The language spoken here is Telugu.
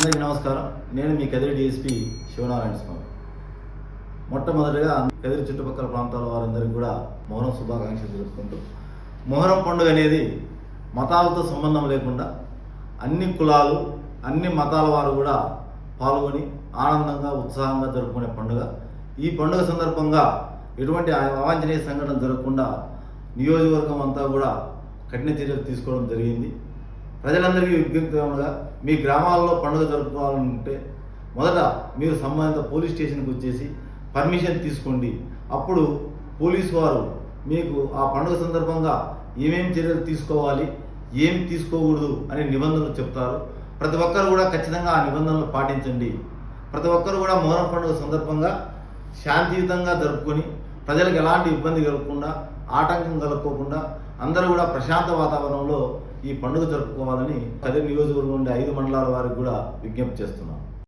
అందరికీ నమస్కారం. నేను మీ కదిరి డిఎస్పీ శివనారాయణ స్వామి. మొట్టమొదటిగా కదిరి చుట్టుపక్కల ప్రాంతాల వారందరికీ కూడా మొహరం శుభాకాంక్షలు తెలుపుకుంటూ, మొహరం పండుగ అనేది మతాలతో సంబంధం లేకుండా అన్ని కులాలు అన్ని మతాల వారు కూడా పాల్గొని ఆనందంగా ఉత్సాహంగా జరుపుకునే పండుగ. ఈ పండుగ సందర్భంగా ఎటువంటి అవాంఛనీయ సంఘటన జరగకుండా నియోజకవర్గం అంతా కూడా కఠిన చర్యలు తీసుకోవడం జరిగింది. ప్రజలందరికీ విజ్ఞప్తిగా మీ గ్రామాల్లో పండుగ జరుపుకోవాలంటే మొదట మీరు సంబంధిత పోలీస్ స్టేషన్కి వచ్చేసి పర్మిషన్ తీసుకోండి. అప్పుడు పోలీసు వారు మీకు ఆ పండుగ సందర్భంగా ఏమేమి చర్యలు తీసుకోవాలి, ఏమి తీసుకోకూడదు అనే నిబంధనలు చెప్తారు. ప్రతి ఒక్కరు కూడా ఖచ్చితంగా ఆ నిబంధనలు పాటించండి. ప్రతి ఒక్కరు కూడా మొహరం పండుగ సందర్భంగా శాంతియుతంగా జరుపుకొని ప్రజలకు ఎలాంటి ఇబ్బంది కలగకుండా ఆటంకం కలుక్కోకుండా అందరూ కూడా ప్రశాంత వాతావరణంలో ఈ పండుగ జరుపుకోవాలని కదిరి నియోజకవర్గం నుండి 5 మండలాల వారికి కూడా విజ్ఞప్తి చేస్తున్నాం.